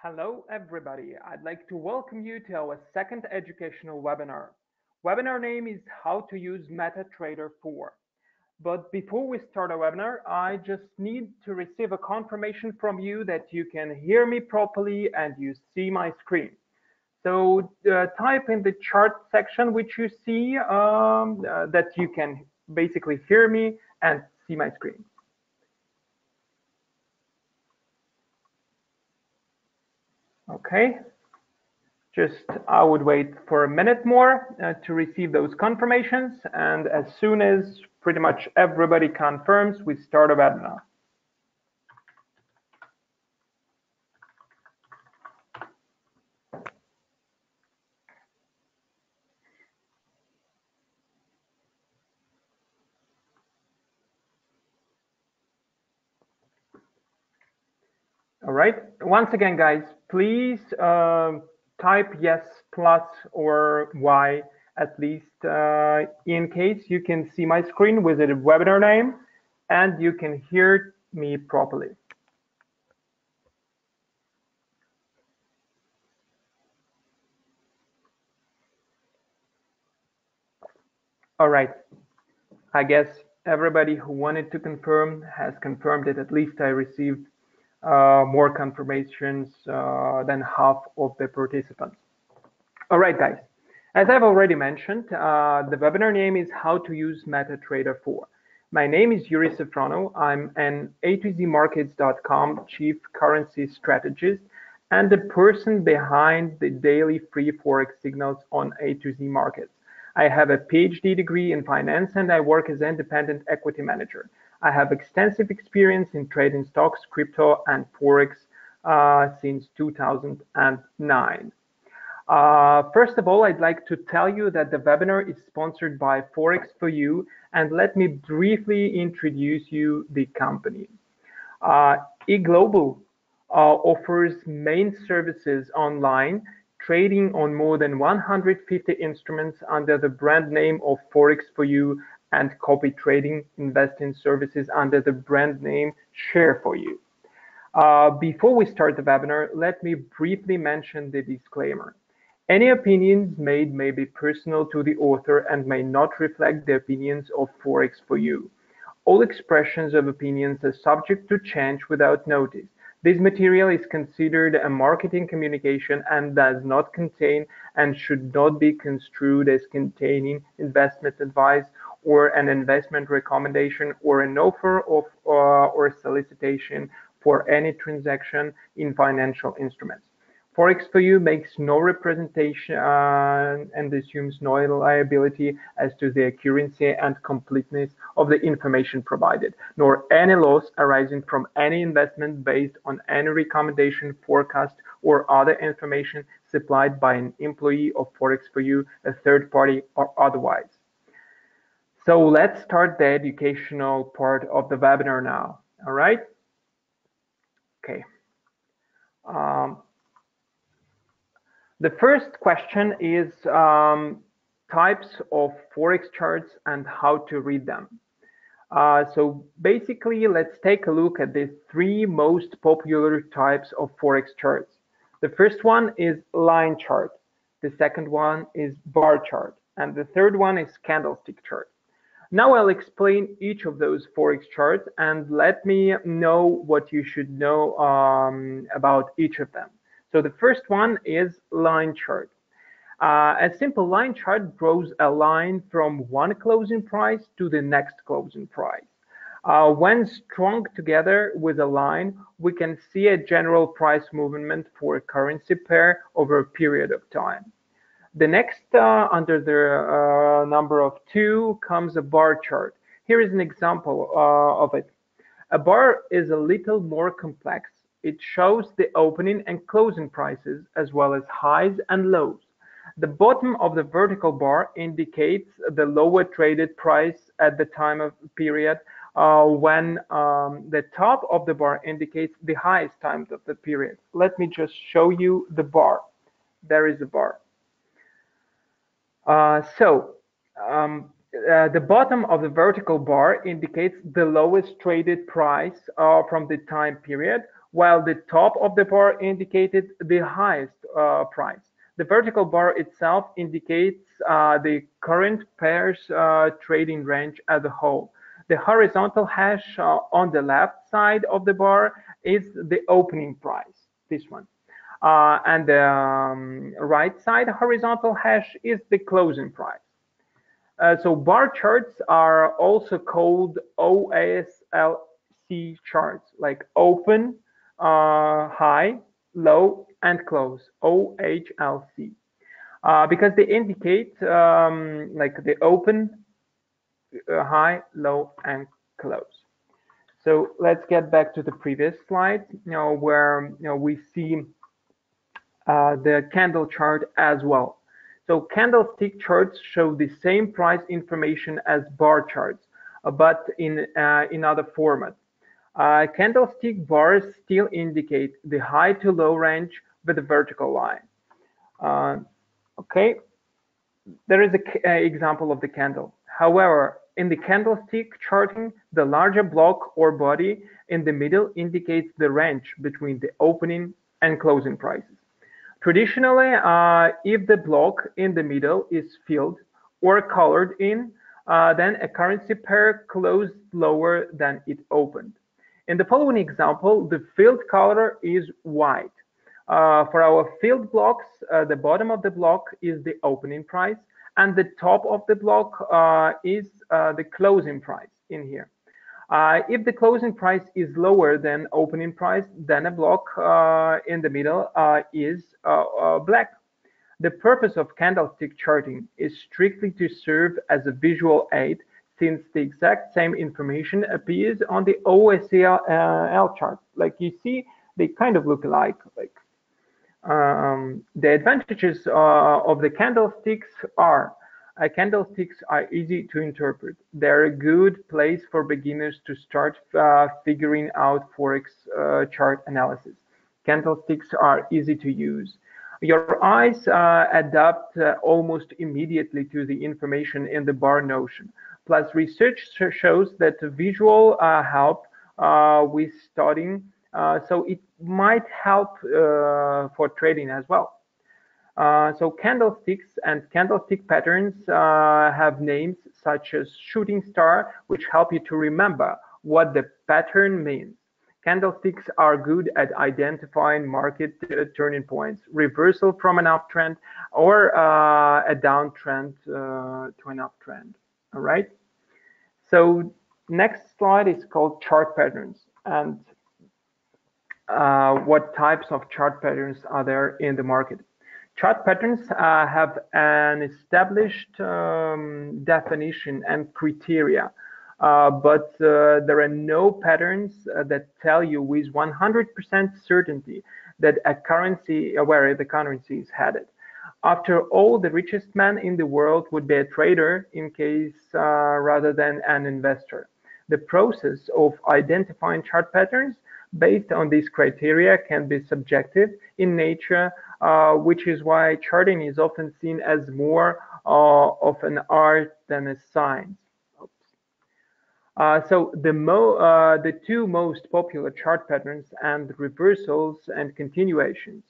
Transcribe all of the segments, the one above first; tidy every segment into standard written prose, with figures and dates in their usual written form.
Hello, everybody. I'd like to welcome you to our second educational webinar. Webinar name is How to Use MetaTrader 4. But before we start our webinar, I just need to receive a confirmation from you that you can hear me properly and you see my screen. So type in the chart section which you see that you can basically hear me and see my screen. Okay. Just I would wait for a minute more to receive those confirmations, and as soon as pretty much everybody confirms, we start a webinar. All right. Once again, guys, please type yes plus or Y at least in case you can see my screen with the webinar name and you can hear me properly. All right. I guess everybody who wanted to confirm has confirmed it. At least I received more confirmations than half of the participants. All right, guys. As I've already mentioned, the webinar name is How to Use MetaTrader 4. My name is Yuri Safronov. I'm an A2ZMarkets.com chief currency strategist and the person behind the daily free Forex signals on A2Z Markets. I have a PhD degree in finance and I work as an independent equity manager. I have extensive experience in trading stocks, crypto, and Forex since 2009. First of all, I'd like to tell you that the webinar is sponsored by Forex4U, and let me briefly introduce you the company. eGlobal offers main services online, trading on more than 150 instruments under the brand name of Forex4U and copy trading investing services under the brand name Share4U. Before we start the webinar, let me briefly mention the disclaimer. Any opinions made may be personal to the author and may not reflect the opinions of Forex4U. All expressions of opinions are subject to change without notice. This material is considered a marketing communication and does not contain and should not be construed as containing investment advice or an investment recommendation or an offer of or solicitation for any transaction in financial instruments. Forex4U makes no representation and assumes no liability as to the accuracy and completeness of the information provided, nor any loss arising from any investment based on any recommendation, forecast, or other information supplied by an employee of Forex4U, a third party, or otherwise. So let's start the educational part of the webinar now. All right? Okay. The first question is types of Forex charts and how to read them. So basically, let's take a look at the three most popular types of Forex charts. The first one is line chart. The second one is bar chart. And the third one is candlestick chart. Now I'll explain each of those Forex charts and let me know what you should know about each of them. So the first one is line chart. A simple line chart draws a line from one closing price to the next closing price. When strung together with a line, we can see a general price movement for a currency pair over a period of time. The next, under the number of 2, comes a bar chart. Here is an example of it. A bar is a little more complex. It shows the opening and closing prices as well as highs and lows. The bottom of the vertical bar indicates the lower traded price at the time of period, when the top of the bar indicates the highest times of the period. Let me just show you the bar. There is a bar. The bottom of the vertical bar indicates the lowest traded price from the time period, while the top of the bar indicated the highest price. The vertical bar itself indicates the current pair's trading range as a whole. The horizontal hash on the left side of the bar is the opening price, this one. And the right side horizontal hash is the closing price. So bar charts are also called OSLC charts, like open, high, low, and close, OHLC, because they indicate like the open, high, low, and close. So let's get back to the previous slide, where we see the candle chart as well. So candlestick charts show the same price information as bar charts, but in other format. Candlestick bars still indicate the high to low range with a vertical line. Okay, there is an example of the candle. However, in the candlestick charting, the larger block or body in the middle indicates the range between the opening and closing prices. Traditionally, if the block in the middle is filled or colored in, then a currency pair closed lower than it opened. In the following example, the filled color is white. For our filled blocks, the bottom of the block is the opening price, and the top of the block is the closing price in here. If the closing price is lower than opening price, then a block in the middle is black. The purpose of candlestick charting is strictly to serve as a visual aid, since the exact same information appears on the OSL chart. Like you see, they kind of look alike. Like the advantages of the candlesticks are candlesticks are easy to interpret. They're a good place for beginners to start figuring out Forex chart analysis. Candlesticks are easy to use. Your eyes adapt almost immediately to the information in the bar notion. Plus, research shows that visual help with studying, so it might help for trading as well. So candlesticks and candlestick patterns have names such as shooting star, which help you to remember what the pattern means. Candlesticks are good at identifying market turning points, reversal from an uptrend, or a downtrend to an uptrend. All right. So next slide is called chart patterns, and what types of chart patterns are there in the market. Chart patterns have an established definition and criteria, but there are no patterns that tell you with 100% certainty that a currency, where the currency is headed. After all, the richest man in the world would be a trader in case rather than an investor. The process of identifying chart patterns based on these criteria can be subjective in nature, which is why charting is often seen as more of an art than a science. So the two most popular chart patterns and reversals and continuations.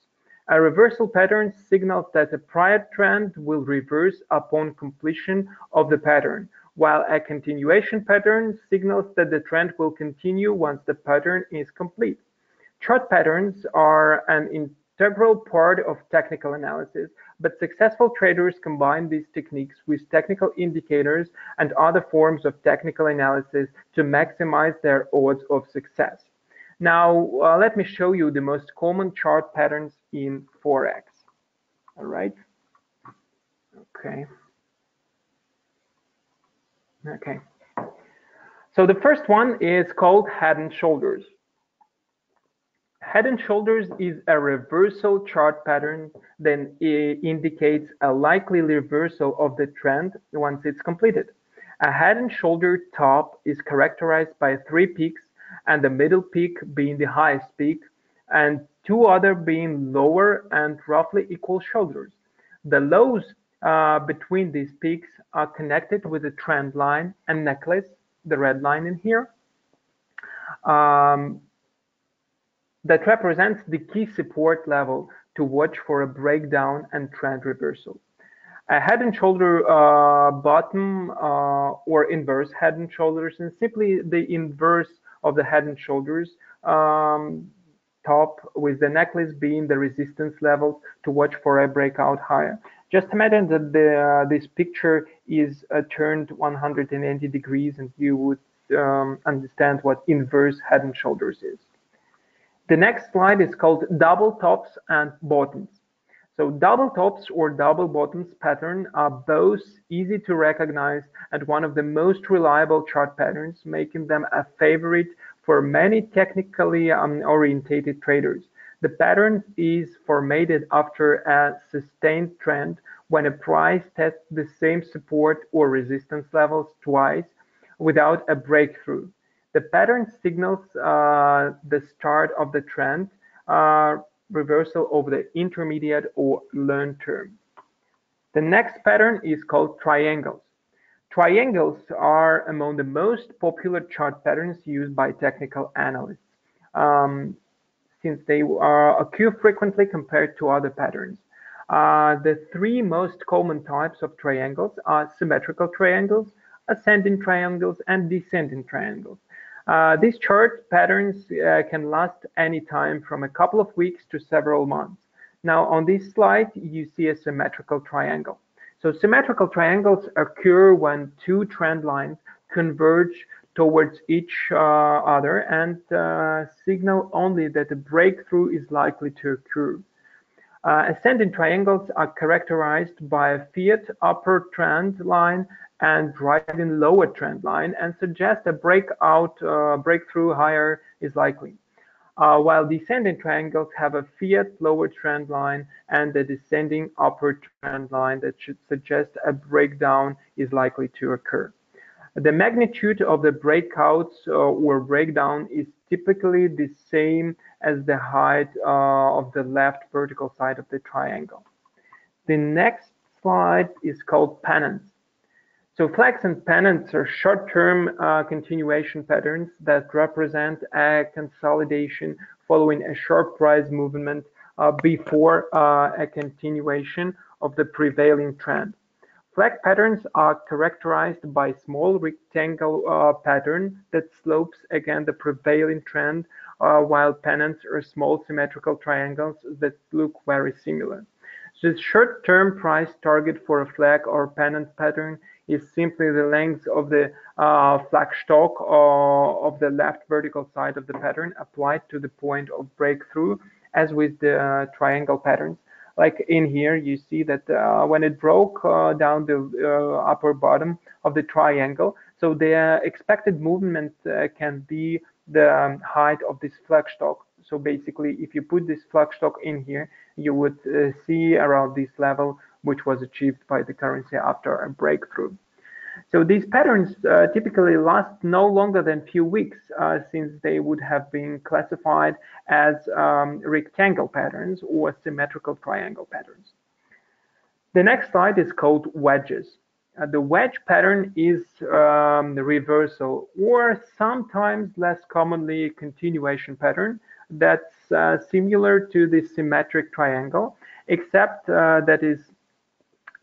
A reversal pattern signals that a prior trend will reverse upon completion of the pattern, while a continuation pattern signals that the trend will continue once the pattern is complete. Chart patterns are an integral part of technical analysis, but successful traders combine these techniques with technical indicators and other forms of technical analysis to maximize their odds of success. Now, let me show you the most common chart patterns in Forex. All right. Okay. Okay. So the first one is called head and shoulders. Head and shoulders is a reversal chart pattern that indicates a likely reversal of the trend once it's completed. A head and shoulder top is characterized by three peaks, and the middle peak being the highest peak, and two other being lower and roughly equal shoulders. The lows between these peaks are connected with a trend line and necklace, the red line in here. that represents the key support level to watch for a breakdown and trend reversal. A head and shoulder bottom or inverse head and shoulders, and simply the inverse of the head and shoulders top, with the necklace being the resistance level to watch for a breakout higher. Just imagine that this picture is turned 180 degrees, and you would understand what inverse head and shoulders is. The next slide is called double tops and bottoms. So double tops or double bottoms pattern are both easy to recognize and one of the most reliable chart patterns, making them a favorite for many technically orientated traders. The pattern is formed after a sustained trend when a price tests the same support or resistance levels twice without a breakthrough. The pattern signals the start of the trend reversal over the intermediate or long term. The next pattern is called triangles. Triangles are among the most popular chart patterns used by technical analysts, since they occur frequently compared to other patterns. The three most common types of triangles are symmetrical triangles, ascending triangles, and descending triangles. These chart patterns can last any time from a couple of weeks to several months. Now on this slide, you see a symmetrical triangle. So symmetrical triangles occur when two trend lines converge towards each other and signal only that a breakthrough is likely to occur. Ascending triangles are characterized by a fiat upper trend line and rising lower trend line and suggest a breakthrough higher is likely. While descending triangles have a fiat lower trend line and a descending upper trend line that should suggest a breakdown is likely to occur. The magnitude of the breakouts or breakdown is typically the same as the height of the left vertical side of the triangle. The next slide is called pennants. So flags and pennants are short-term continuation patterns that represent a consolidation following a sharp price movement before a continuation of the prevailing trend. Flag patterns are characterized by small rectangle pattern that slopes against the prevailing trend, while pennants are small symmetrical triangles that look very similar. The short-term price target for a flag or pennant pattern is simply the length of the flagstock of the left vertical side of the pattern applied to the point of breakthrough, as with the triangle patterns. Like in here, you see that when it broke down the upper bottom of the triangle, so the expected movement can be the height of this flagstock. So basically, if you put this flagstock in here, you would see around this level, which was achieved by the currency after a breakthrough. So these patterns typically last no longer than few weeks, since they would have been classified as rectangle patterns or symmetrical triangle patterns. The next slide is called wedges. The wedge pattern is the reversal, or sometimes less commonly continuation pattern that's similar to the symmetric triangle, except that is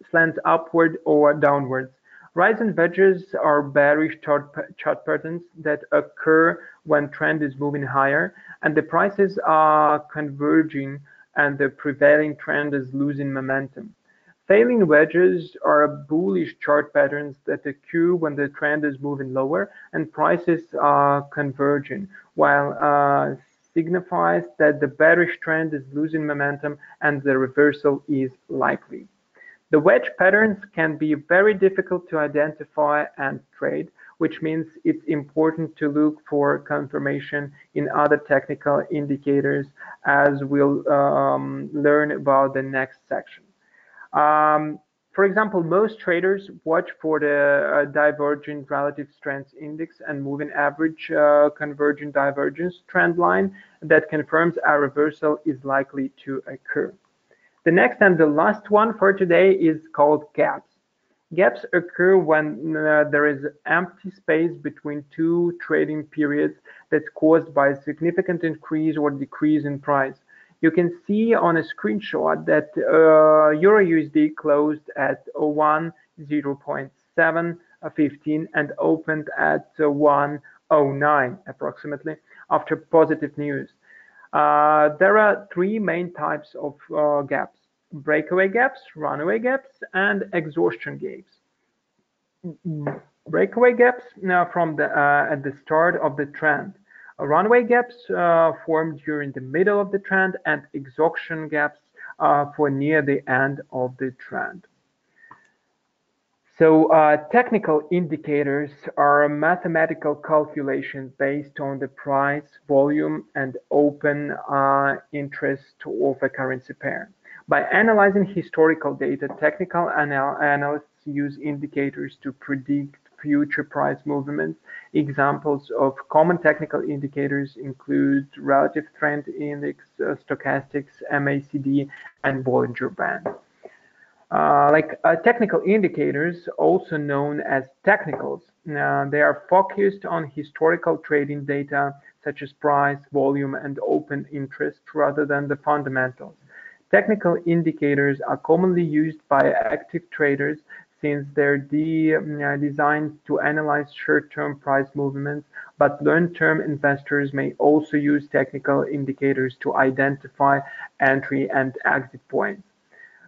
slant upward or downwards. Rising wedges are bearish chart patterns that occur when trend is moving higher and the prices are converging and the prevailing trend is losing momentum. Failing wedges are bullish chart patterns that occur when the trend is moving lower and prices are converging, while signifies that the bearish trend is losing momentum and the reversal is likely. The wedge patterns can be very difficult to identify and trade, which means it's important to look for confirmation in other technical indicators, as we'll learn about the next section. For example, most traders watch for the divergent relative strength index and moving average convergent divergence trend line that confirms a reversal is likely to occur. The next and the last one for today is called gaps. Gaps occur when there is empty space between two trading periods that's caused by a significant increase or decrease in price. You can see on a screenshot that EURUSD closed at 1.0.715 and opened at 1.09 approximately after positive news. There are three main types of gaps: breakaway gaps, runaway gaps, and exhaustion gaps. Breakaway gaps from at the start of the trend. Runaway gaps form during the middle of the trend, and exhaustion gaps for near the end of the trend. So technical indicators are mathematical calculations based on the price, volume, and open interest of a currency pair. By analyzing historical data, technical analysts use indicators to predict future price movements. Examples of common technical indicators include relative trend index, stochastics, MACD, and Bollinger Band. Technical indicators, also known as technicals, they are focused on historical trading data such as price, volume, and open interest rather than the fundamentals. Technical indicators are commonly used by active traders since they're designed to analyze short-term price movements, but long-term investors may also use technical indicators to identify entry and exit points.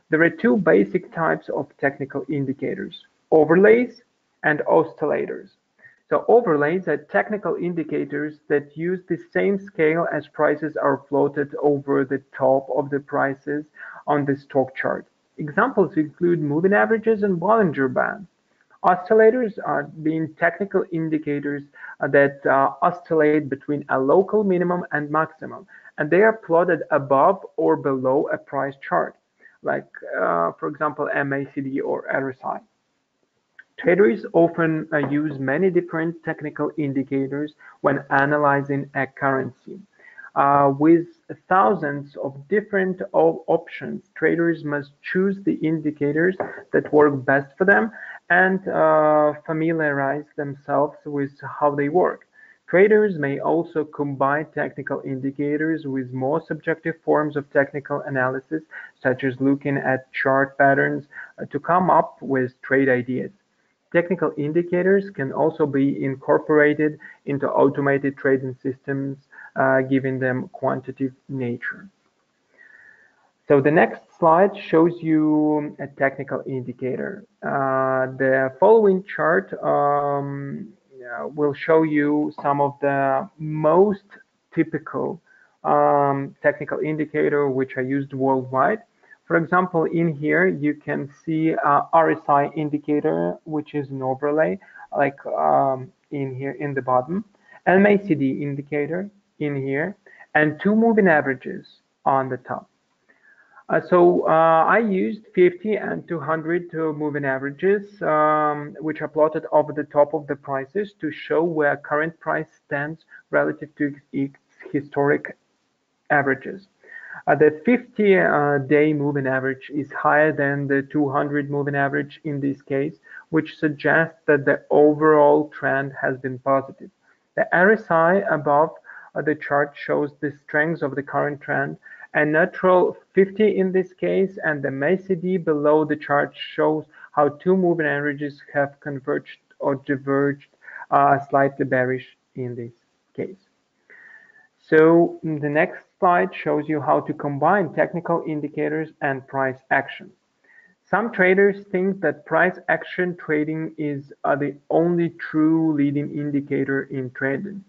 There are two basic types of technical indicators: overlays and oscillators. So overlays are technical indicators that use the same scale as prices are plotted over the top of the prices on the stock chart. Examples include moving averages and Bollinger Bands. Oscillators are being technical indicators that oscillate between a local minimum and maximum, and they are plotted above or below a price chart, like, for example, MACD or RSI. Traders often use many different technical indicators when analyzing a currency. With thousands of different options, traders must choose the indicators that work best for them and familiarize themselves with how they work. Traders may also combine technical indicators with more subjective forms of technical analysis, such as looking at chart patterns to come up with trade ideas. Technical indicators can also be incorporated into automated trading systems, giving them quantitative nature. So the next slide shows you a technical indicator. The following chart will show you some of the most typical technical indicator which are used worldwide. For example, in here you can see RSI indicator, which is an overlay, like in here in the bottom, MACD indicator in here, and two moving averages on the top. I used 50 and 200 moving averages, which are plotted over the top of the prices to show where current price stands relative to its historic averages. The 50-day moving average is higher than the 200 moving average in this case, which suggests that the overall trend has been positive. The RSI above the chart shows the strength of the current trend, and neutral 50 in this case, and the MACD below the chart shows how two moving averages have converged or diverged, slightly bearish in this case. So the next slide shows you how to combine technical indicators and price action. Some traders think that price action trading is the only true leading indicator in trading.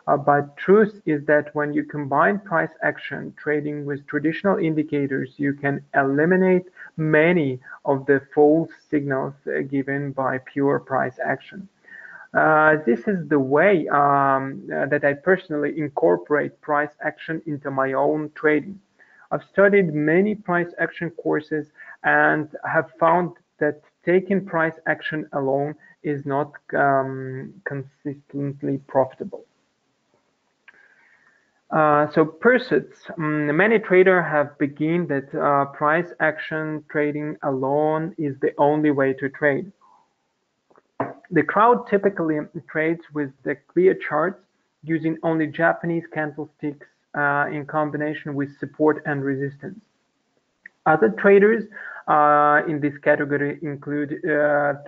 But truth is that when you combine price action trading with traditional indicators, you can eliminate many of the false signals given by pure price action. This is the way that I personally incorporate price action into my own trading. I've studied many price action courses and have found that taking price action alone is not consistently profitable. Many traders have begun that price action trading alone is the only way to trade. The crowd typically trades with the clear charts, using only Japanese candlesticks in combination with support and resistance. Other traders in this category include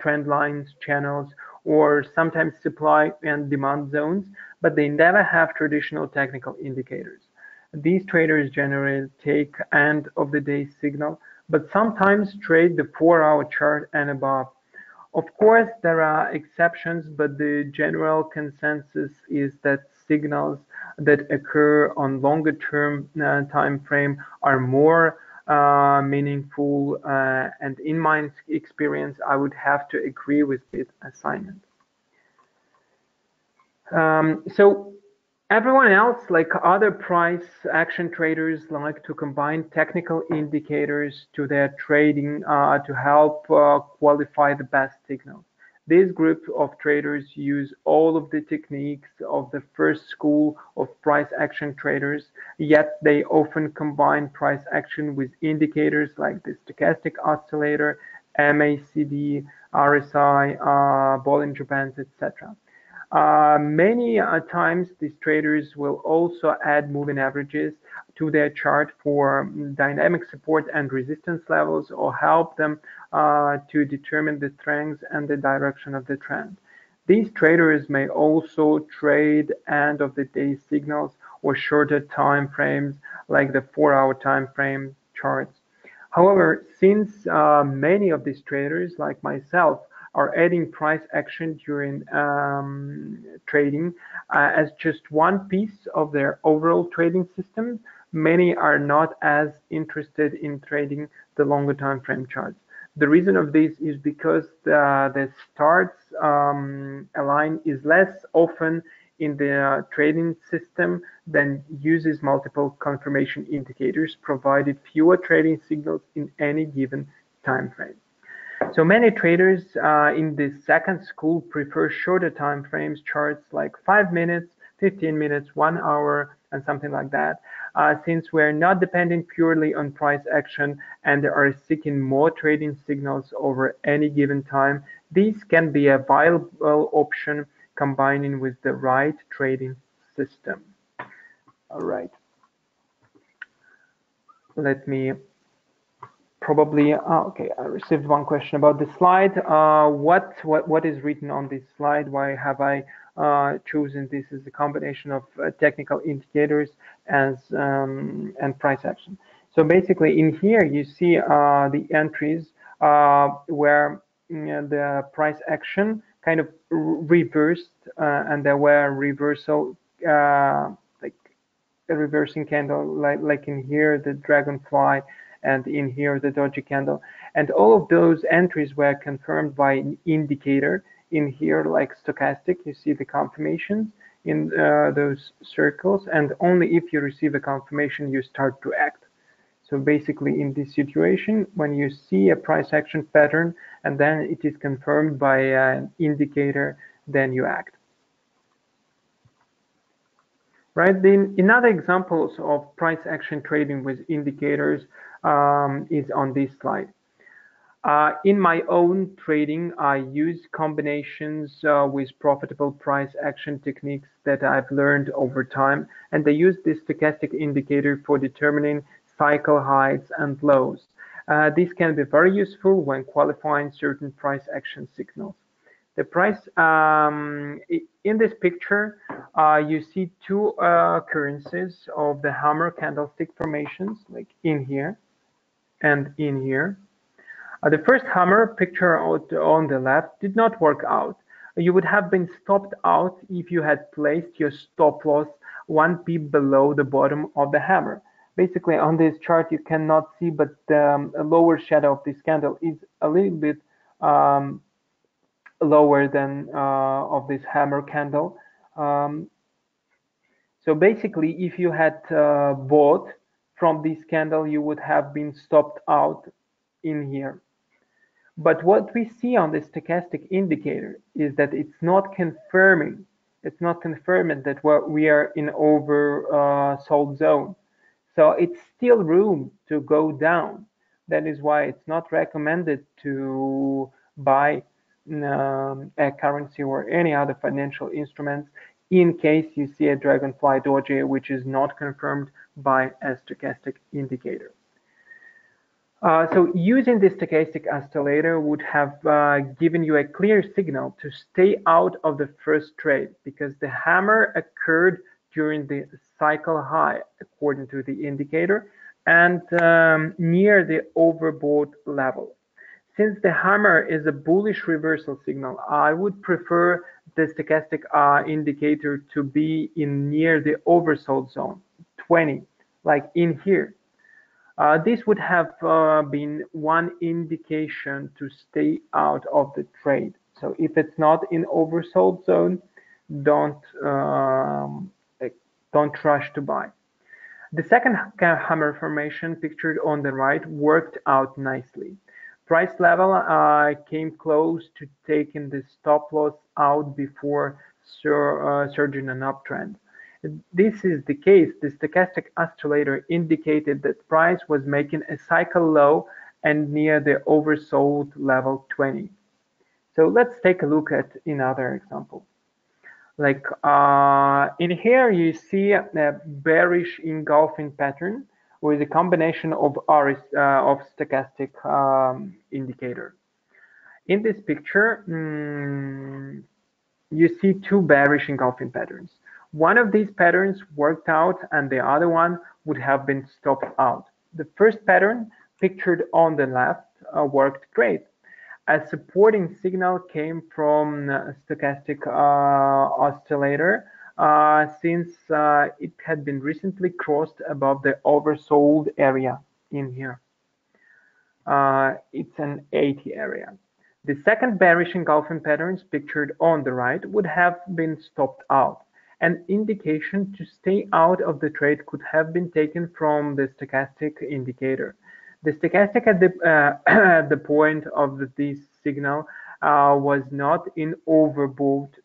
trend lines, channels, or sometimes supply and demand zones, but they never have traditional technical indicators. These traders generally take end of the day signal, but sometimes trade the 4-hour chart and above. Of course, there are exceptions, but the general consensus is that signals that occur on longer term time frame are more meaningful, and in my experience, I would have to agree with this assignment. So everyone else, like other price action traders, like to combine technical indicators to their trading to help qualify the best signals. This group of traders use all of the techniques of the first school of price action traders, yet they often combine price action with indicators like the stochastic oscillator, MACD, RSI, Bollinger Bands, etc. Many times these traders will also add moving averages to their chart for dynamic support and resistance levels, or help them to determine the strength and the direction of the trend. These traders may also trade end of the day signals or shorter time frames like the 4-hour time frame charts. However, since many of these traders, like myself, are adding price action during trading as just one piece of their overall trading system, many are not as interested in trading the longer time frame charts. The reason of this is because the starts align is less often in the trading system than uses multiple confirmation indicators, provided fewer trading signals in any given time frame. So many traders in the second school prefer shorter time frames charts like 5 minutes, 15 minutes, 1 hour, and something like that. Since we're not depending purely on price action and are seeking more trading signals over any given time, these can be a viable option combining with the right trading system. All right. Let me probably okay, I received one question about the slide. What is written on this slide? Why have I chosen this as a combination of technical indicators and price action? So basically in here you see the entries where the price action kind of reversed and there were reversal like a reversing candle like in here the dragonfly, and in here the doji candle, and all of those entries were confirmed by an indicator. In here, like stochastic, you see the confirmations in those circles, and only if you receive a confirmation you start to act. So basically in this situation, when you see a price action pattern and then it is confirmed by an indicator, then you act. Right. Then another examples of price action trading with indicators is on this slide. In my own trading, I use combinations with profitable price action techniques that I've learned over time, and I use this stochastic indicator for determining cycle highs and lows. This can be very useful when qualifying certain price action signals. The price in this picture, you see two occurrences of the hammer candlestick formations, like in here and in here. The first hammer picture on the left did not work out. You would have been stopped out if you had placed your stop loss 1 pip below the bottom of the hammer. Basically, on this chart, you cannot see, but the lower shadow of this candle is a little bit lower than of this hammer candle. So basically, if you had bought from this candle, you would have been stopped out in here. But what we see on the stochastic indicator is that it's not confirming. It's not confirming that we are in oversold zone. So it's still room to go down. That is why it's not recommended to buy a currency or any other financial instruments in case you see a Dragonfly Doji which is not confirmed by a stochastic indicator. So using the stochastic oscillator would have given you a clear signal to stay out of the first trade because the hammer occurred during the cycle high according to the indicator and near the overbought level. Since the hammer is a bullish reversal signal, I would prefer the stochastic indicator to be in near the oversold zone, 20, like in here. This would have been one indication to stay out of the trade. So if it's not in oversold zone, don't rush to buy. The second hammer formation pictured on the right worked out nicely. Price level came close to taking the stop loss out before surging an uptrend. This is the case. The stochastic oscillator indicated that price was making a cycle low and near the oversold level 20. So let's take a look at another example. Like in here, you see a bearish engulfing pattern with a combination of stochastic indicator. In this picture, you see two bearish engulfing patterns. One of these patterns worked out and the other one would have been stopped out. The first pattern, pictured on the left, worked great. A supporting signal came from stochastic oscillator since it had been recently crossed above the oversold area in here. It's an 80 area. The second bearish engulfing patterns pictured on the right would have been stopped out. An indication to stay out of the trade could have been taken from the stochastic indicator. The stochastic at the point of this signal was not in overbought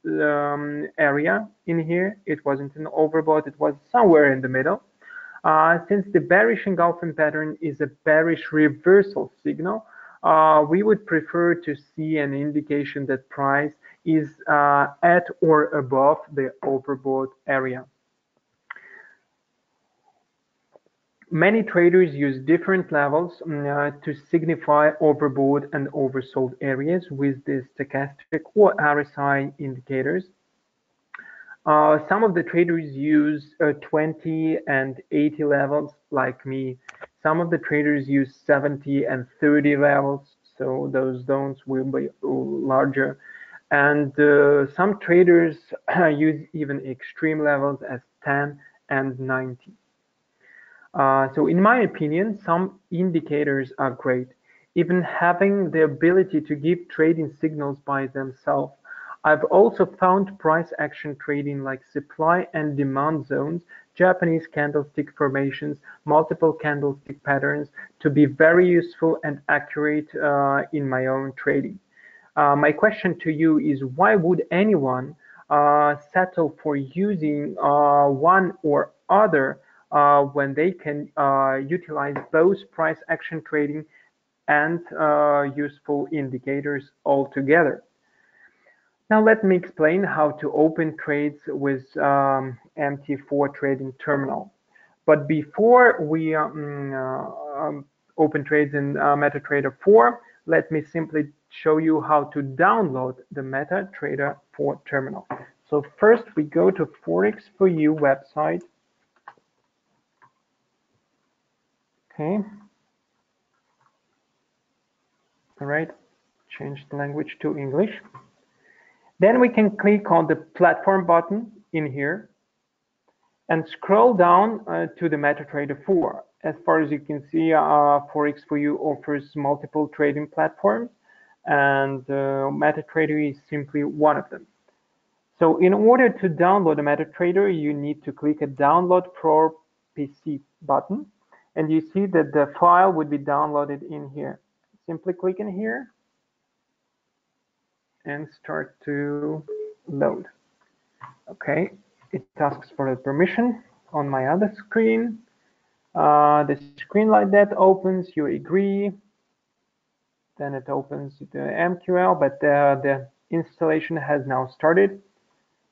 area in here. It wasn't in overbought. It was somewhere in the middle. Since the bearish engulfing pattern is a bearish reversal signal, we would prefer to see an indication that price is at or above the overbought area. Many traders use different levels to signify overbought and oversold areas with the stochastic or RSI indicators. Some of the traders use 20 and 80 levels, like me. Some of the traders use 70 and 30 levels, so those zones will be larger. And some traders use even extreme levels as 10 and 90. So in my opinion, some indicators are great. Even having the ability to give trading signals by themselves. I've also found price action trading like supply and demand zones, Japanese candlestick formations, multiple candlestick patterns to be very useful and accurate in my own trading. My question to you is, why would anyone settle for using one or other when they can utilize both price action trading and useful indicators altogether? Now let me explain how to open trades with MT4 trading terminal. But before we open trades in MetaTrader 4, let me simply show you how to download the MetaTrader 4 terminal. So first we go to Forex4U website. Okay. All right, change the language to English. Then we can click on the platform button in here and scroll down to the MetaTrader 4. As far as you can see, Forex4U offers multiple trading platforms, and MetaTrader is simply one of them. So in order to download a MetaTrader, you need to click a Download for PC button, and you see that the file would be downloaded in here. Simply click in here and start to load. Okay, it asks for a permission on my other screen. The screen like that opens, you agree, then it opens the MQL, but the installation has now started.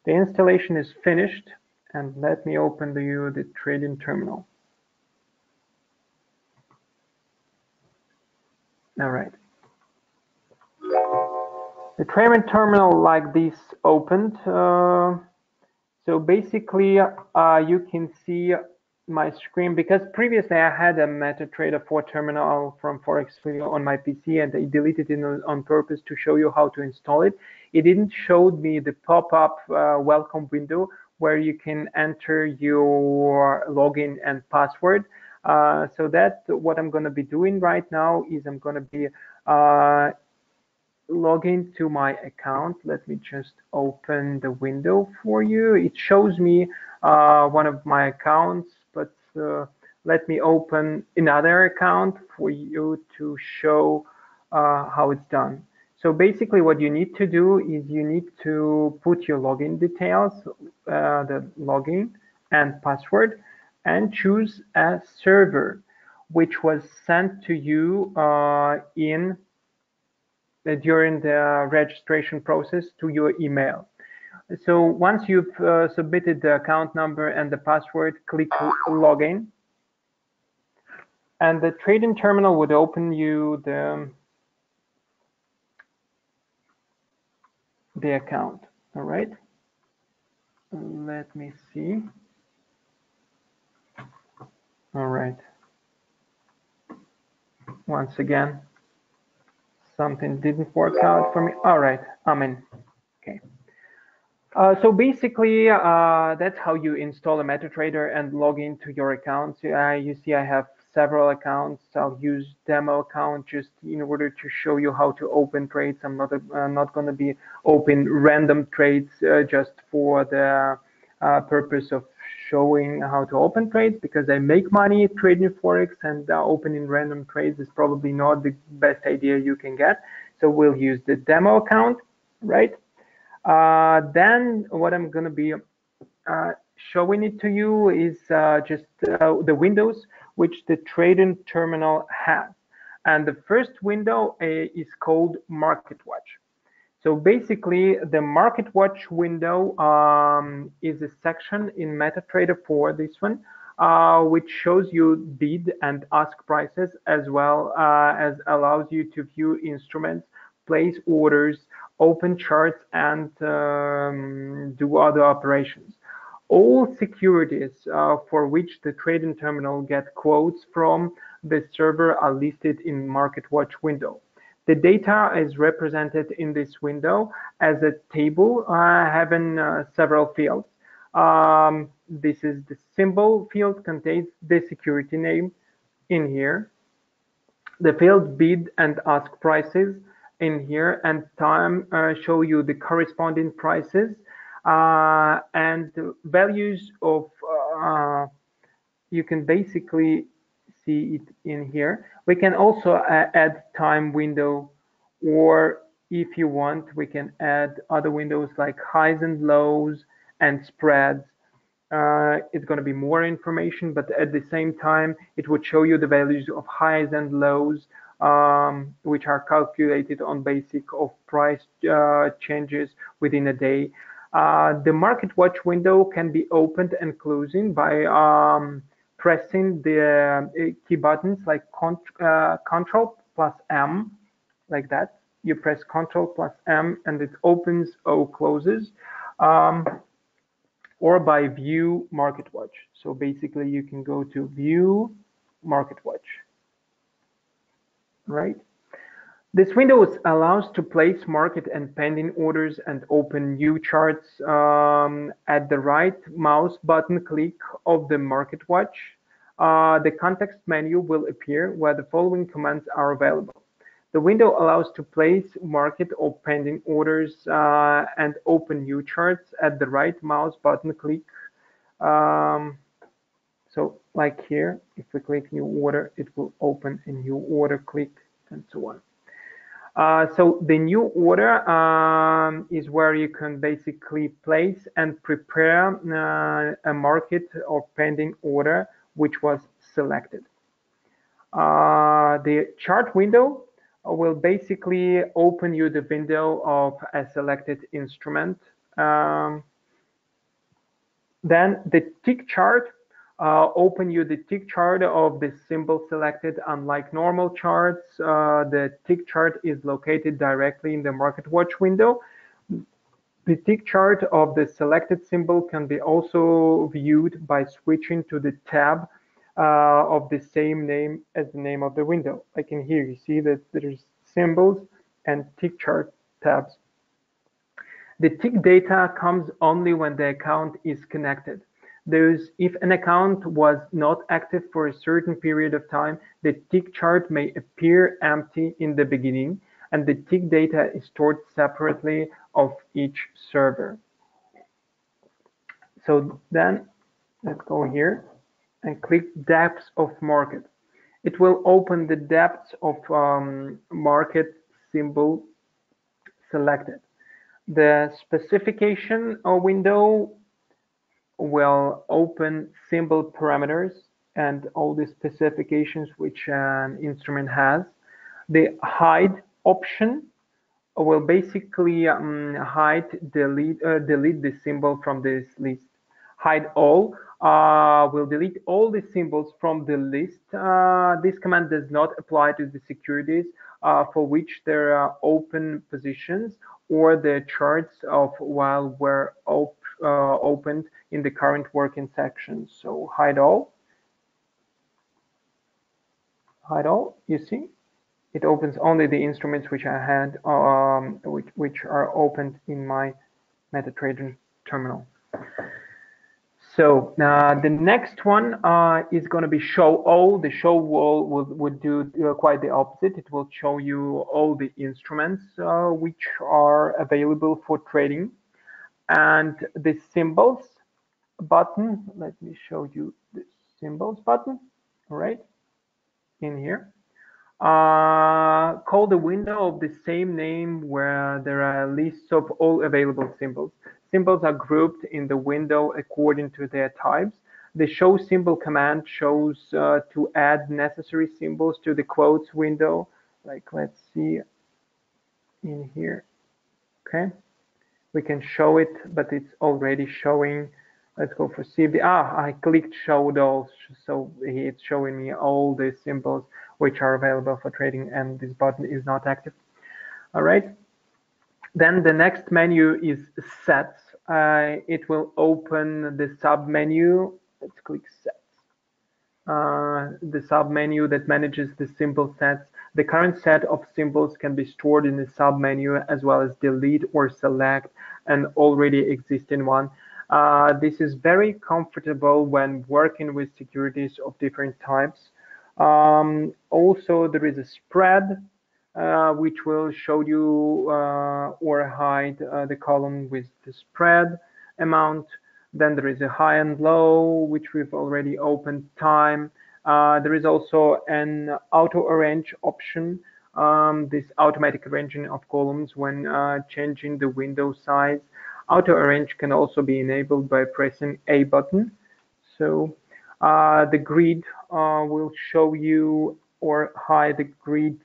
The installation is finished, and let me open the trading terminal. All right. The trading terminal like this opened. So basically, you can see my screen, because previously I had a MetaTrader 4 terminal from ForexFleo on my PC, and I deleted it on purpose to show you how to install it. It didn't show me the pop-up welcome window where you can enter your login and password. So that's what I'm going to be doing right now. Is I'm going to be log into my account. Let me just open the window for you. It shows me one of my accounts, but let me open another account for you to show how it's done. So basically what you need to do is you need to put your login details, the login and password, and choose a server which was sent to you during the registration process to your email. So once you've submitted the account number and the password, click login, and the trading terminal would open you the account. All right, let me see. All right, once again, something didn't work out for me. All right, I'm in. Okay. So basically, that's how you install a MetaTrader and log into your account. You see I have several accounts. I'll use demo account just in order to show you how to open trades. I'm not going to be open random trades just for the purpose of showing how to open trades, because I make money trading Forex, and opening random trades is probably not the best idea you can get. So we'll use the demo account, right? Then what I'm going to be showing it to you is just the windows which the trading terminal has. And the first window is called MarketWatch. So basically, the MarketWatch window is a section in MetaTrader 4, this one, which shows you bid and ask prices, as well as allows you to view instruments, place orders, open charts, and do other operations. All securities for which the trading terminal gets quotes from the server are listed in MarketWatch window. The data is represented in this window as a table having several fields. This is the symbol field, contains the security name in here. The field bid and ask prices in here, and time show you the corresponding prices and the values of you can basically see it in here. We can also add time window, or if you want, we can add other windows like highs and lows and spreads. It's going to be more information, but at the same time, it would show you the values of highs and lows, which are calculated on basis of price changes within a day. The MarketWatch window can be opened and closing by pressing the key buttons like Control plus M, like that. You press Control plus M and it opens or closes, or by View MarketWatch. So basically, you can go to View MarketWatch, right? This window allows to place market and pending orders and open new charts at the right mouse button click of the MarketWatch. The context menu will appear where the following commands are available. The window allows to place market or pending orders and open new charts at the right mouse button click. So like here, if we click new order, it will open a new order, click, and so on. So the new order is where you can basically place and prepare a market or pending order which was selected. The chart window will basically open you the window of a selected instrument. Then the tick chart open you the tick chart of the symbol selected. Unlike normal charts, the tick chart is located directly in the MarketWatch window. The tick chart of the selected symbol can be also viewed by switching to the tab of the same name as the name of the window. Like in here, you see that there's symbols and tick chart tabs. The tick data comes only when the account is connected. If an account was not active for a certain period of time, the tick chart may appear empty in the beginning, and the tick data is stored separately of each server. So then let's go here and click depths of market. It will open the depths of market symbol selected. The specification window will open symbol parameters and all the specifications which an instrument has. The hide option will basically delete the symbol from this list. Hide all will delete all the symbols from the list. This command does not apply to the securities for which there are open positions or the charts of while were opened in the current working section. So hide all, you see? It opens only the instruments which I had, which are opened in my MetaTrader terminal. So the next one is going to be show all. The show all would do quite the opposite. It will show you all the instruments which are available for trading. And the symbols button, let me show you the symbols button, all right, in here. Call the window of the same name where there are lists of all available symbols. Symbols are grouped in the window according to their types. The show symbol command shows to add necessary symbols to the quotes window. Like let's see in here. Okay, we can show it, but it's already showing. Let's go for CFD. I clicked show all, so it's showing me all the symbols which are available for trading, and this button is not active. All right. Then the next menu is sets. It will open the sub menu. Let's click sets. The sub menu that manages the symbol sets. The current set of symbols can be stored in the sub menu as well as delete or select an already existing one. This is very comfortable when working with securities of different types. Also, there is a spread which will show you or hide the column with the spread amount. Then there is a high and low, which we've already opened, time. There is also an auto arrange option, this automatic arranging of columns when changing the window size. Auto arrange can also be enabled by pressing A button. So the grid will show you or hide the grid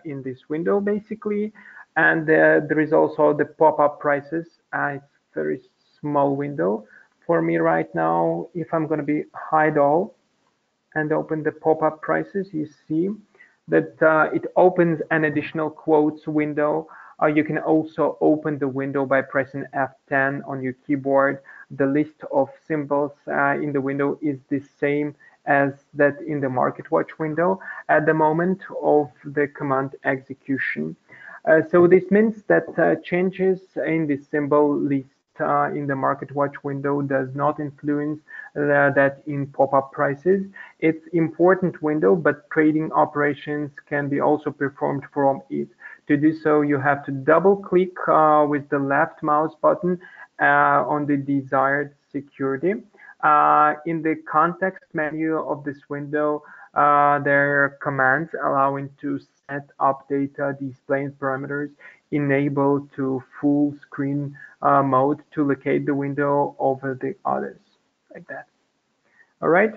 in this window basically. And there is also the pop-up prices. It's a very small window for me right now. If I'm going to be hide all and open the pop-up prices, you see that it opens an additional quotes window. You can also open the window by pressing F10 on your keyboard. The list of symbols in the window is the same as that in the MarketWatch window at the moment of the command execution. So this means that changes in the symbol list in the MarketWatch window does not influence that in pop-up prices. It's important window, but trading operations can be also performed from it. To do so, you have to double click with the left mouse button on the desired security. In the context menu of this window, there are commands allowing to set up data displaying parameters, enable to full screen mode to locate the window over the others, like that. All right.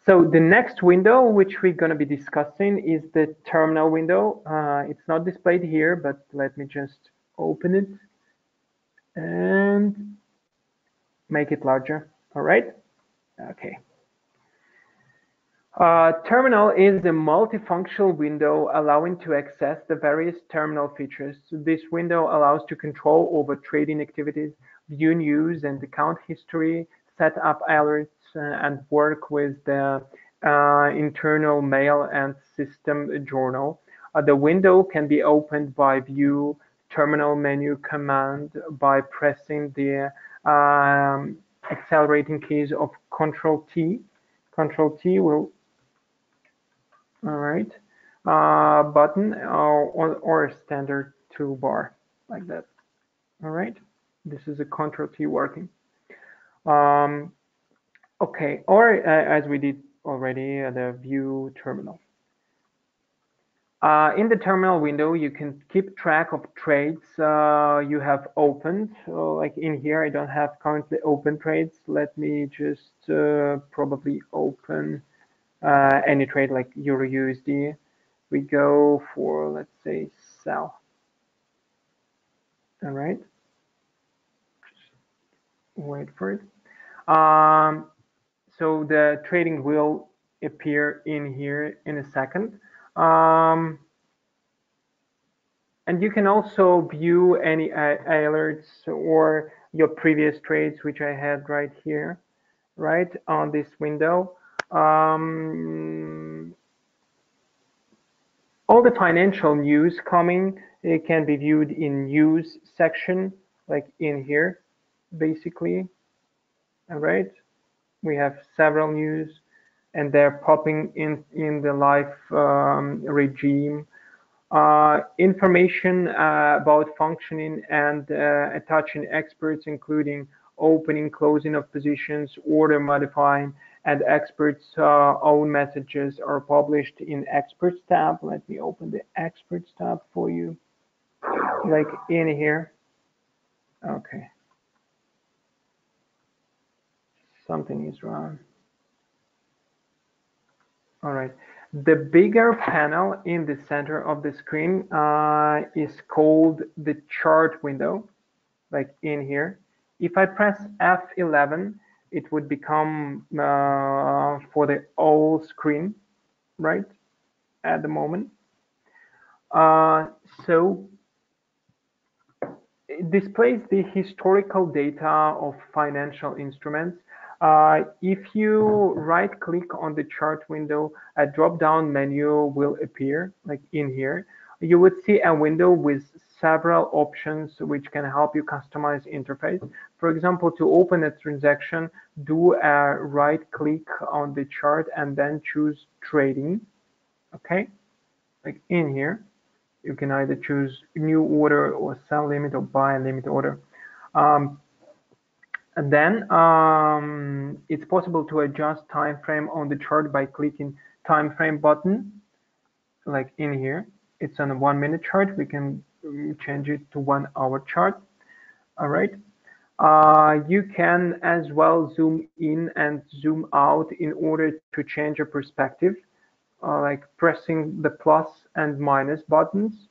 So the next window which we're going to be discussing is the terminal window. It's not displayed here, but let me just open it and make it larger. All right. Okay. Terminal is a multifunctional window allowing to access the various terminal features. So this window allows to control over trading activities, view news and account history, set up alerts, and work with the internal mail and system journal. The window can be opened by view terminal menu command by pressing the accelerating keys of Control T. Control T will all right, button or a standard toolbar like that. All right, this is a Control T working. Okay, or as we did already, the view terminal. In the terminal window, you can keep track of trades you have opened. So like in here, I don't have currently open trades. Let me just probably open any trade like Euro USD. We go for, let's say, sell. All right. Just wait for it. So the trading will appear in here in a second. And you can also view any alerts or your previous trades, which I had right here, right on this window. All the financial news coming, it can be viewed in news section, like in here, basically. All right, we have several news, and they're popping in the live regime. Information about functioning and attaching experts, including opening, closing of positions, order modifying, and experts' own messages are published in Experts tab. Let me open the Experts tab for you, like in here. Okay. Something is wrong. All right. The bigger panel in the center of the screen is called the chart window, like in here. If I press F11, it would become for the whole screen, right, at the moment. So it displays the historical data of financial instruments. If you right click on the chart window, a drop down menu will appear like in here. You would see a window with several options which can help you customize interface. For example, to open a transaction, do a right click on the chart and then choose trading. Okay, like in here. You can either choose new order or sell limit or buy limit order. And then it's possible to adjust time frame on the chart by clicking time frame button, like in here. It's on a 1 minute chart. We can change it to 1 hour chart. All right. You can as well zoom in and zoom out in order to change your perspective, like pressing the plus and minus buttons.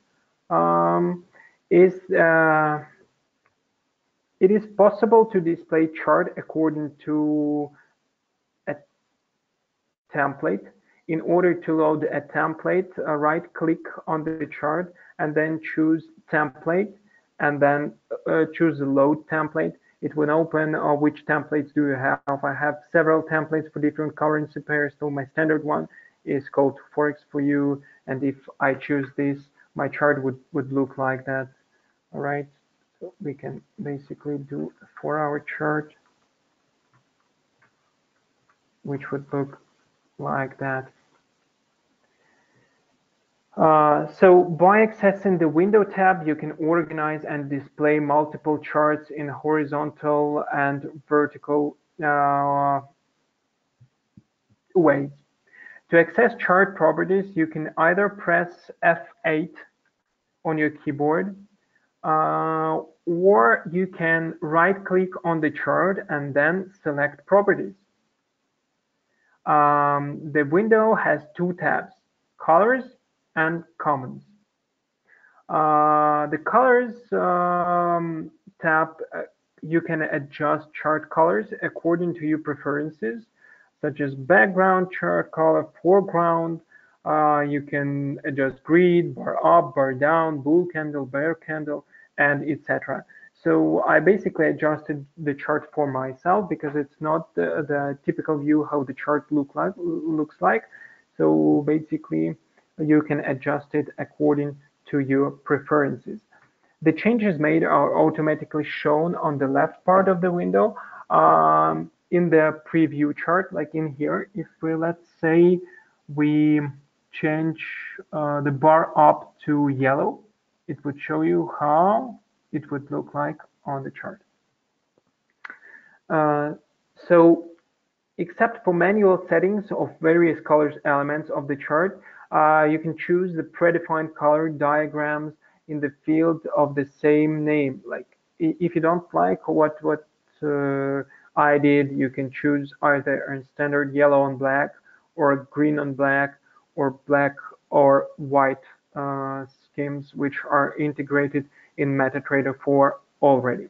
It is possible to display chart according to a template. In order to load a template, right click on the chart and then choose template and then choose load template. It will open which templates do you have. I have several templates for different currency pairs. So my standard one is called Forex for you. And if I choose this, my chart would look like that. All right. So we can basically do a 4-hour chart, which would look like that. So by accessing the window tab, you can organize and display multiple charts in horizontal and vertical ways. To access chart properties, you can either press F8 on your keyboard, or you can right click on the chart and then select properties. The window has two tabs, colors and commons. The colors tab, you can adjust chart colors according to your preferences, such as background chart color, foreground. You can adjust grid, bar up, bar down, bull candle, bear candle, and etc. So I basically adjusted the chart for myself because it's not the typical view how the chart looks like. So basically, you can adjust it according to your preferences. The changes made are automatically shown on the left part of the window in the preview chart, like in here. If we, let's say, we change the bar up to yellow, it would show you how it would look like on the chart. So except for manual settings of various colors elements of the chart, you can choose the predefined color diagrams in the field of the same name. Like if you don't like what I did, you can choose either a standard yellow on black or green on black or black or white schemes, which are integrated in MetaTrader 4 already.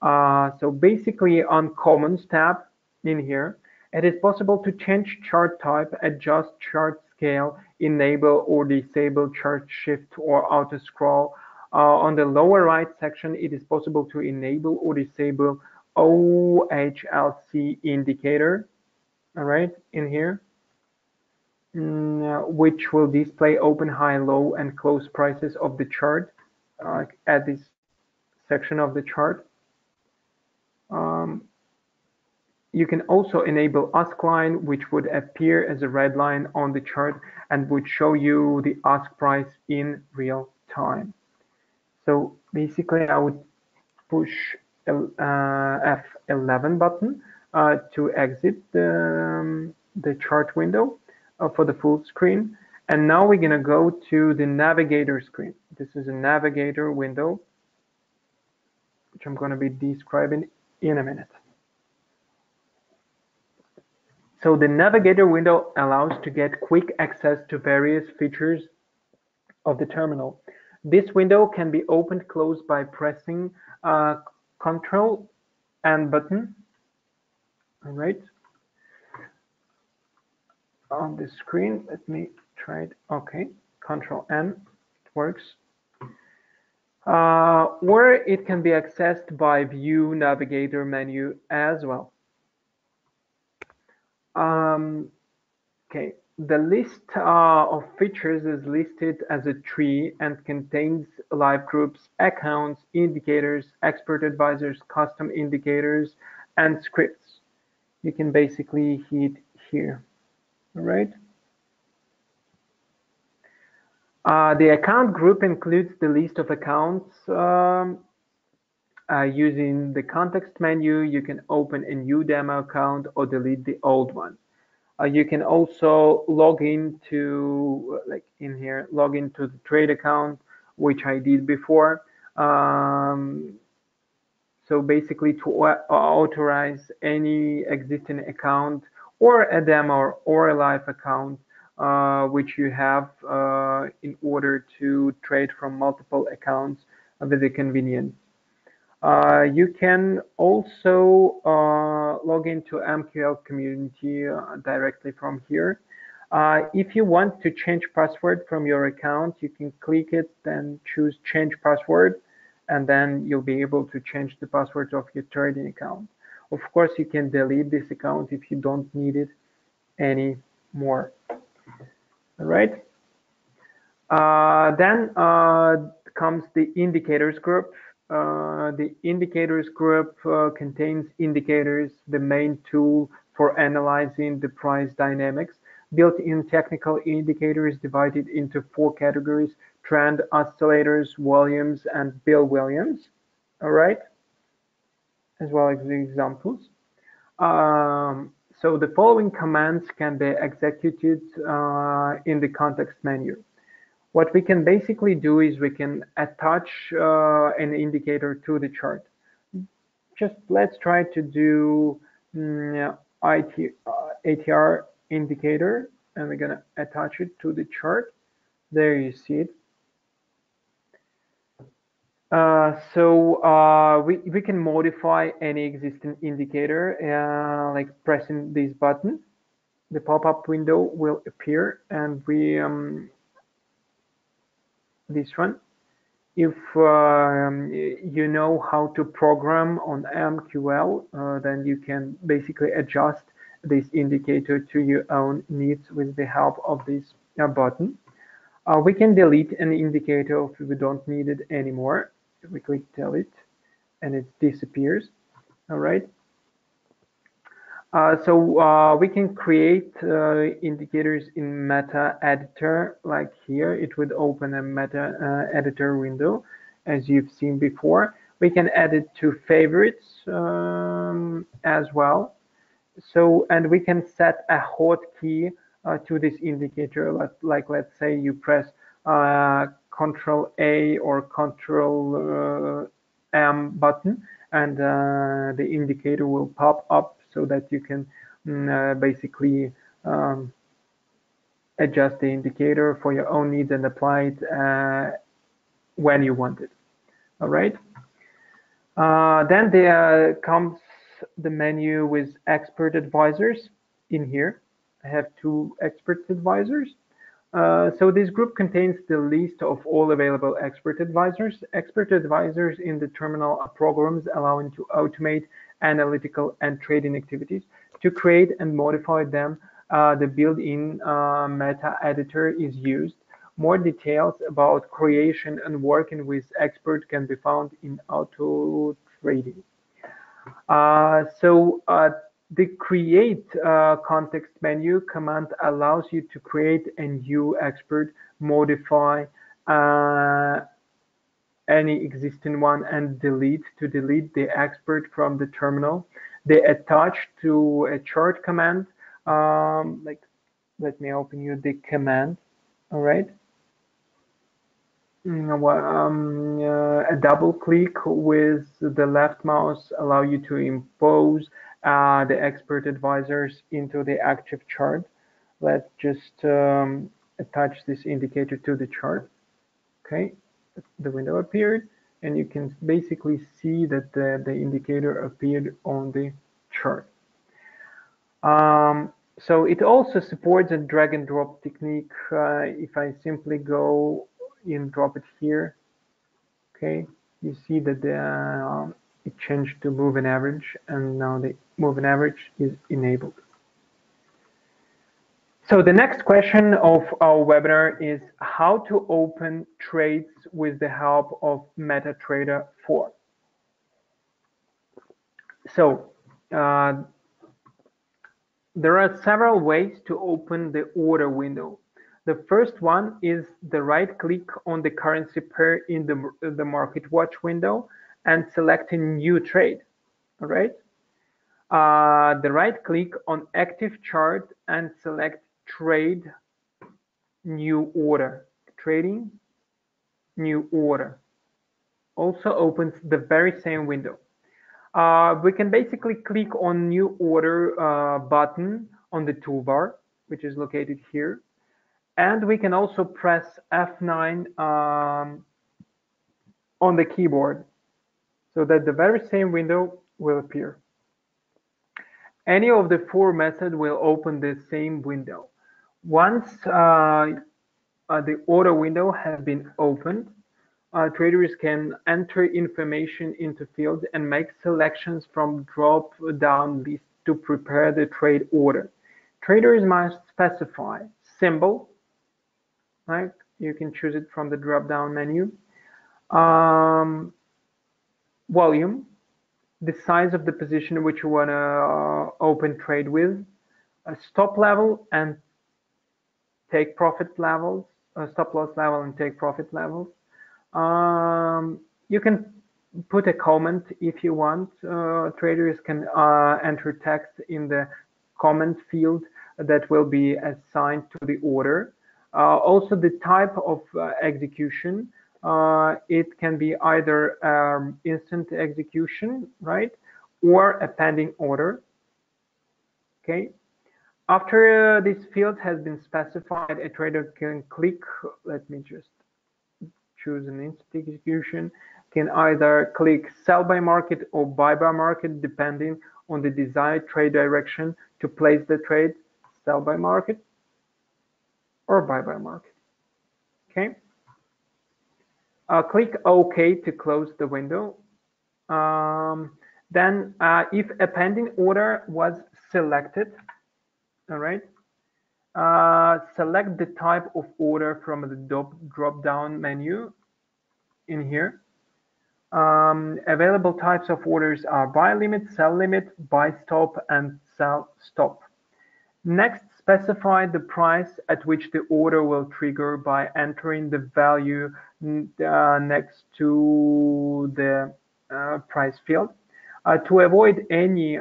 So basically on Commons tab in here, it is possible to change chart type, adjust chart scale, enable or disable chart shift or auto scroll. On the lower right section, it is possible to enable or disable OHLC indicator, all right, in here, which will display open, high, low, and close prices of the chart at this section of the chart. You can also enable ask line, which would appear as a red line on the chart and would show you the ask price in real time. So basically, I would push F11 button to exit the chart window for the full screen. And now we're going to go to the navigator screen. This is a navigator window, which I'm going to be describing in a minute. So the navigator window allows to get quick access to various features of the terminal. This window can be opened closed by pressing Ctrl N button. All right. On the screen, let me try it. Okay, Ctrl N, it works. Or it can be accessed by View Navigator menu as well. Okay, the list of features is listed as a tree and contains live groups, accounts, indicators, expert advisors, custom indicators, and scripts. You can basically hit here, all right? The account group includes the list of accounts. Using the context menu, you can open a new demo account or delete the old one. You can also log into, like in here, log into the trade account, which I did before. So basically to authorize any existing account or a demo or a live account, which you have in order to trade from multiple accounts with the convenience. You can also log into MQL community directly from here. If you want to change password from your account, you can click it and choose change password, and then you'll be able to change the password of your trading account. Of course, you can delete this account if you don't need it anymore. All right. Then comes the indicators group. The indicators group contains indicators, the main tool for analyzing the price dynamics. Built-in technical indicators divided into 4 categories: trend, oscillators, volumes, and Bill Williams. All right, as well as the examples. So the following commands can be executed in the context menu. What we can basically do is we can attach an indicator to the chart. Just let's try to do ATR indicator, and we're gonna attach it to the chart. There you see it. We can modify any existing indicator, like pressing this button. The pop-up window will appear, and this one. If you know how to program on MQL, then you can basically adjust this indicator to your own needs with the help of this button. We can delete an indicator if we don't need it anymore. We click delete and it disappears. All right. We can create indicators in Meta Editor, like here. It would open a Meta Editor window, as you've seen before. We can add it to favorites as well. And we can set a hotkey to this indicator, like let's say you press Control A or Control M button, and the indicator will pop up so that you can basically adjust the indicator for your own needs and apply it when you want it. All right. Then there comes the menu with expert advisors in here. I have 2 expert advisors. So this group contains the list of all available expert advisors. Expert advisors in the terminal are programs allowing to automate analytical and trading activities. To create and modify them, the built-in Meta Editor is used. More details about creation and working with expert can be found in Auto Trading. The create context menu command allows you to create a new expert, modify any existing one, and delete the expert from the terminal. They attach to a chart command. Like, let me open you the command. All right. A double click with the left mouse allow you to impose the expert advisors into the active chart. Let's just attach this indicator to the chart. Okay, the window appeared, and you can basically see that the indicator appeared on the chart. So it also supports a drag and drop technique. If I simply go and drop it here, okay, you see that it changed to moving average, and now the moving average is enabled. So the next question of our webinar is how to open trades with the help of MetaTrader 4. So there are several ways to open the order window. The first one is the right click on the currency pair in the Market Watch window and selecting new trade. All right. The right click on active chart and select trade new order. Trading new order also opens the very same window. We can basically click on new order button on the toolbar, which is located here. And we can also press F9 on the keyboard so that the very same window will appear. Any of the 4 methods will open the same window. Once the order window has been opened, traders can enter information into fields and make selections from drop-down list to prepare the trade order. Traders must specify symbol, right? You can choose it from the drop-down menu. Volume, the size of the position which you want to open trade with, a stop level and take profit levels, stop loss level and take profit levels. You can put a comment if you want. Traders can enter text in the comment field that will be assigned to the order. Also the type of execution. It can be either instant execution, right, or a pending order. Okay. After this field has been specified, a trader can click, let me just choose an instant execution, can either click sell by market or buy by market depending on the desired trade direction to place the trade, sell by market or buy by market. Okay. Click OK to close the window. Then if a pending order was selected, all right, select the type of order from the drop-down menu in here. Available types of orders are buy limit, sell limit, buy stop, and sell stop. Next, specify the price at which the order will trigger by entering the value next to the price field. To avoid any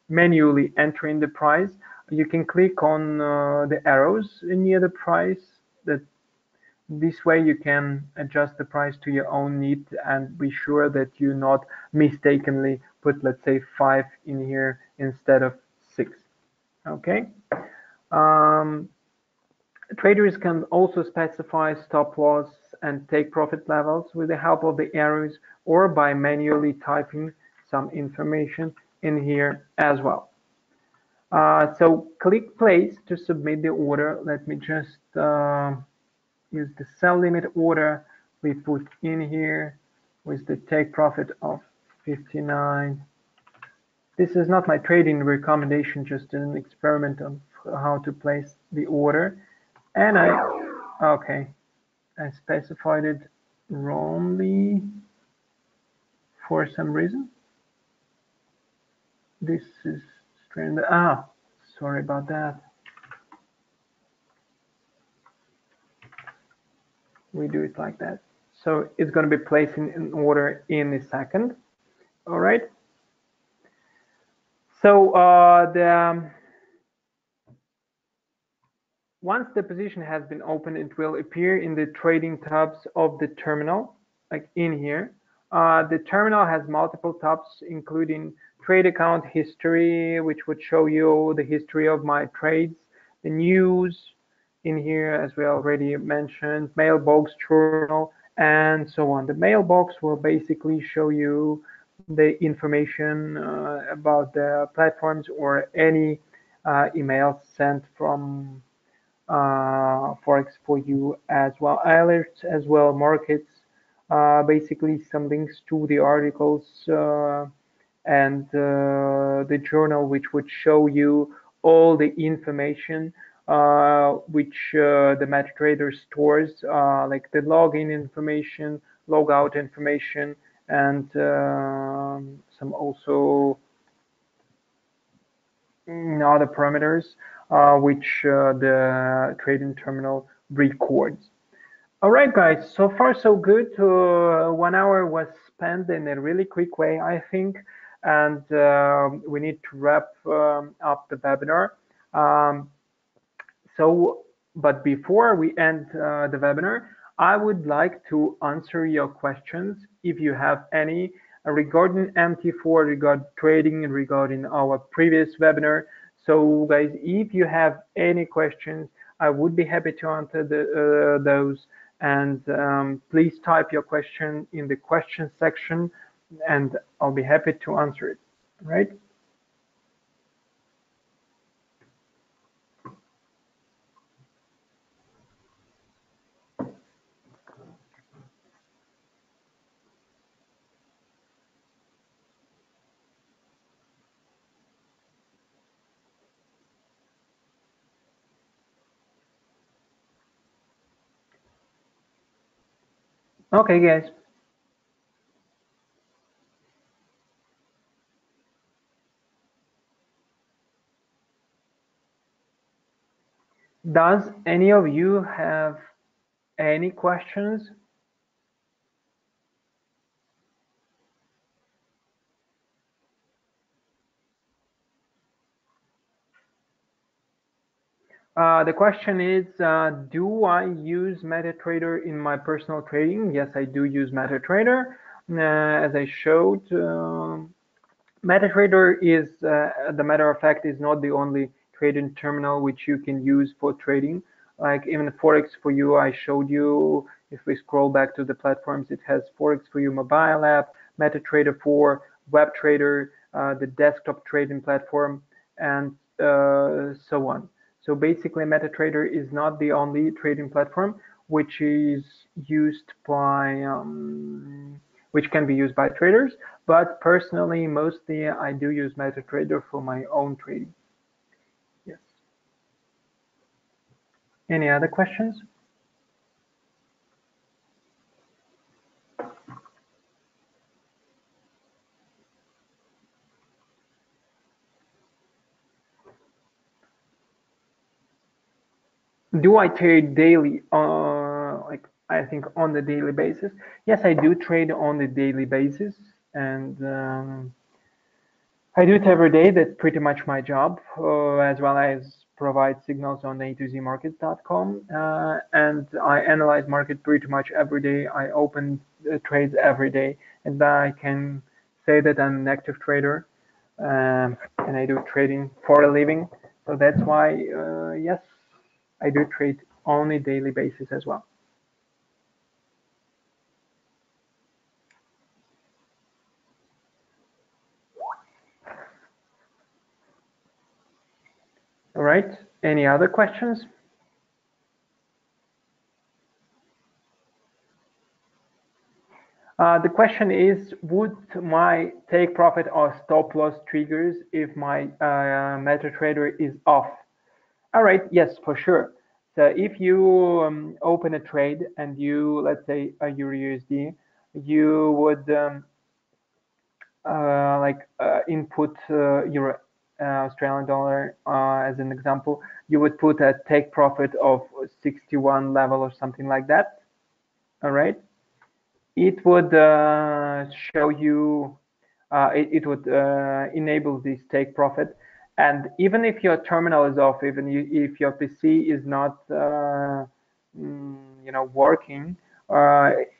manually entering the price, you can click on the arrows near the price. This way you can adjust the price to your own need and be sure that you not mistakenly put, let's say, 5 in here instead of 6. Okay. Traders can also specify stop loss and take profit levels with the help of the arrows or by manually typing some information in here as well. So click place to submit the order. Let me just use the sell limit order we put in here with the take profit of 59. This is not my trading recommendation, just an experiment of how to place the order. And okay, I specified it wrongly for some reason. This is strange. Sorry about that. We do it like that. So it's going to be placed in order in a second. All right. So once the position has been opened, it will appear in the trading tabs of the terminal, like in here. The terminal has multiple tabs, including trade account history, which would show you the history of my trades, the news in here, as we already mentioned, mailbox, journal, and so on. The mailbox will basically show you the information about the platforms or any emails sent from Forex for you as well. Alerts as well, markets, basically some links to the articles and the journal, which would show you all the information which the MetaTrader stores, like the login information, logout information, and some also other parameters which the trading terminal records. All right, guys, so far so good. 1 hour was spent in a really quick way, I think, and we need to wrap up the webinar. But before we end the webinar, I would like to answer your questions if you have any regarding MT4, regarding trading, regarding our previous webinar. So guys, if you have any questions, I would be happy to answer those. And please type your question in the question section and I'll be happy to answer it, right? Okay, guys. Does any of you have any questions? The question is, do I use MetaTrader in my personal trading? Yes, I do use MetaTrader. As I showed, MetaTrader is, the matter of fact, is not the only trading terminal which you can use for trading. Like even Forex for You, I showed you. If we scroll back to the platforms, it has Forex for You mobile app, MetaTrader 4, WebTrader, the desktop trading platform, and so on. So basically, MetaTrader is not the only trading platform which is used by which can be used by traders, but personally, mostly I do use MetaTrader for my own trading. Yes. Any other questions? Do I trade daily? Like I think on the daily basis. Yes, I do trade on the daily basis, and I do it every day. That's pretty much my job, as well as provide signals on A2Zmarkets.com. And I analyze market pretty much every day. I open trades every day, and I can say that I'm an active trader, and I do trading for a living. So that's why, yes, I do trade on a daily basis as well. All right. Any other questions? The question is, would my take profit or stop loss triggers if my MetaTrader is off? All right, yes, for sure. So if you open a trade and you, let's say, a Euro USD, you would input Euro Australian dollar as an example, you would put a take profit of 61 level or something like that. All right. It would show you, it would enable this take profit. And even if your terminal is off, even if your PC is not, working,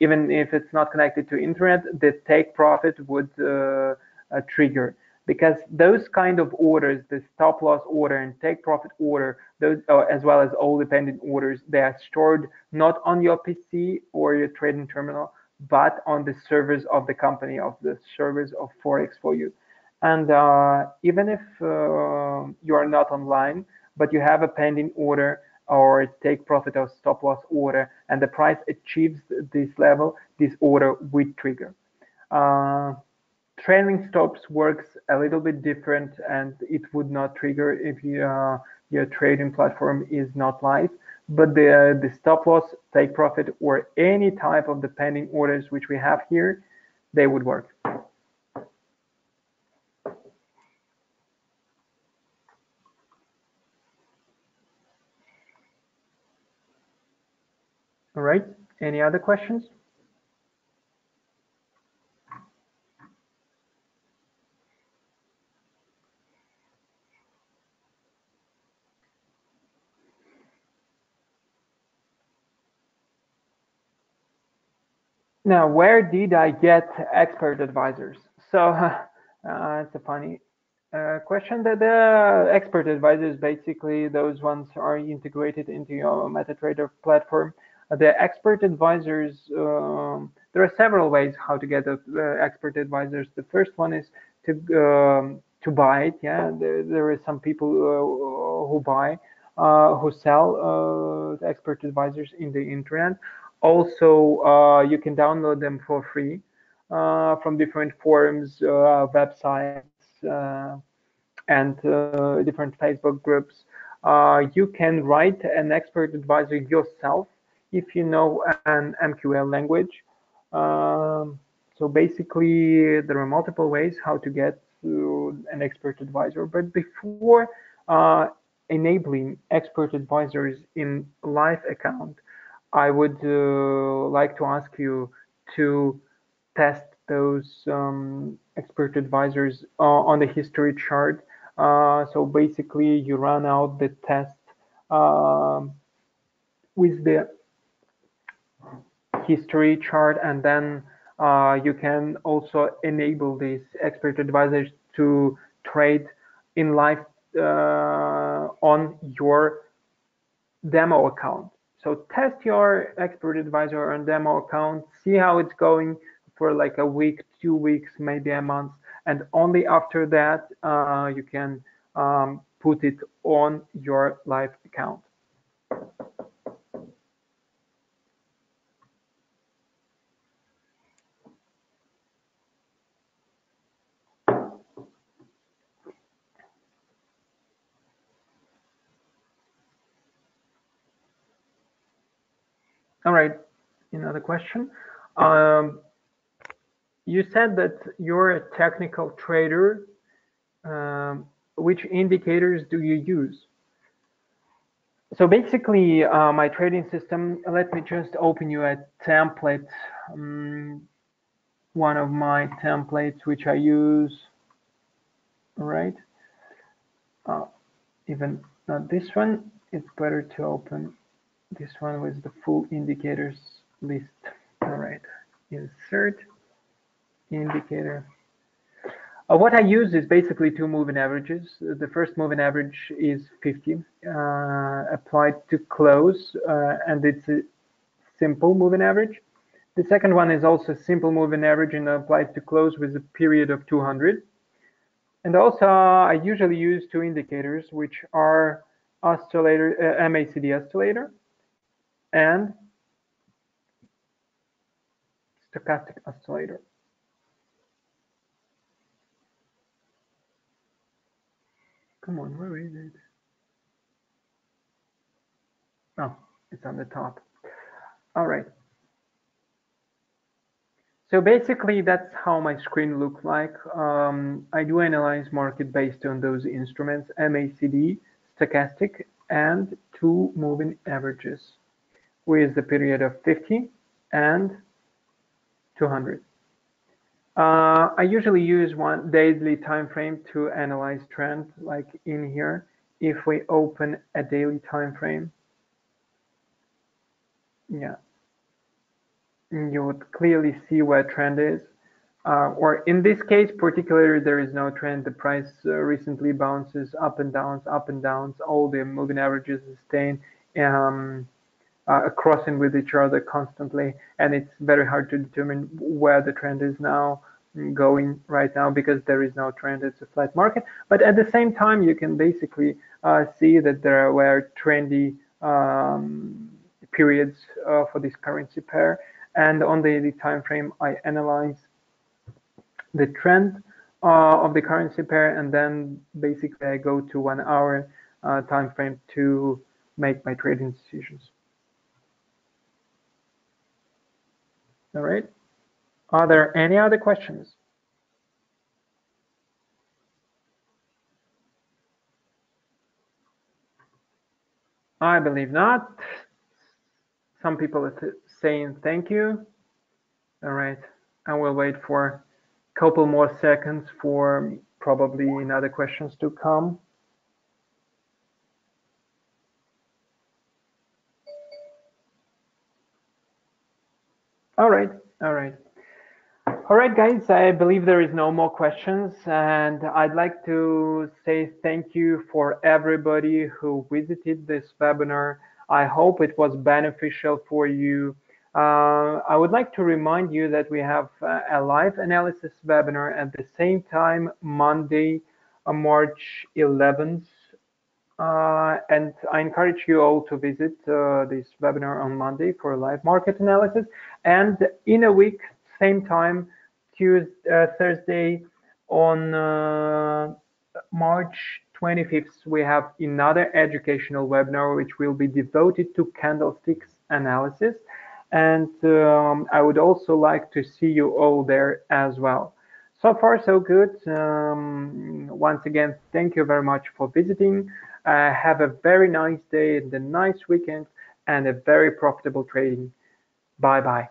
even if it's not connected to internet, the take profit would trigger. Because those kind of orders, the stop loss order and take profit order, those as well as all dependent orders, they are stored not on your PC or your trading terminal, but on the servers of the company, of the servers of Forex for You. And even if you are not online, but you have a pending order or take profit or stop loss order, and the price achieves this level, this order will trigger. Uh, Trailing stops works a little bit different, and it would not trigger if your trading platform is not live. But the stop loss, take profit, or any type of the pending orders which we have here, they would work. All right. Any other questions? Now, where did I get expert advisors? So it's a funny question. That the expert advisors, basically, those ones are integrated into your MetaTrader platform. The expert advisors, there are several ways how to get expert advisors. The first one is to buy it. Yeah, there is some people who buy, who sell expert advisors in the internet. Also, you can download them for free from different forums, websites, and different Facebook groups. You can write an expert advisor yourself if you know an MQL language. So basically, there are multiple ways how to get to an expert advisor. But before enabling expert advisors in live account, I would like to ask you to test those expert advisors on the history chart. So basically, you run out the test um, with the history chart, and then you can also enable these expert advisors to trade in live on your demo account. So test your expert advisor on demo account, see how it's going for like a week, 2 weeks, maybe a month, and only after that you can put it on your live account. All right, another question. You said that you're a technical trader. Which indicators do you use? So basically, my trading system, let me just open you a template. One of my templates which I use, right? Even not this one, it's better to open this one with the full indicators list. All right, insert indicator. What I use is basically two moving averages. The first moving average is 50 applied to close, and it's a simple moving average. The second one is also a simple moving average and applied to close with a period of 200. And also, I usually use two indicators, which are oscillator, MACD oscillator and stochastic oscillator. Come on, where is it? Oh, it's on the top. All right. So basically, that's how my screen looks like. I do analyze market based on those instruments, MACD, stochastic, and two moving averages with the period of 50 and 200. I usually use one daily time frame to analyze trend, like in here. If we open a daily time frame, yeah, you would clearly see where trend is. Or in this case, particularly, there is no trend. The price recently bounces up and downs, up and downs. All the moving averages are staying crossing with each other constantly, and it's very hard to determine where the trend is now going right now because there is no trend. It's a flat market. But at the same time, you can basically see that there were trendy periods for this currency pair. And on the daily time frame, I analyze the trend of the currency pair, and then basically I go to 1 hour time frame to make my trading decisions. All right. Are there any other questions? I believe not. Some people are saying thank you. All right. I will wait for a couple more seconds for probably another questions to come. All right. All right. All right, guys, I believe there is no more questions, and I'd like to say thank you for everybody who visited this webinar. I hope it was beneficial for you. I would like to remind you that we have a live analysis webinar at the same time, Monday, March 11th. And I encourage you all to visit this webinar on Monday for a live market analysis. And in a week, same time, Thursday on March 25th, we have another educational webinar which will be devoted to candlesticks analysis. And I would also like to see you all there as well. So far, so good. Once again, thank you very much for visiting. Have a very nice day and a nice weekend and a very profitable trading. Bye-bye.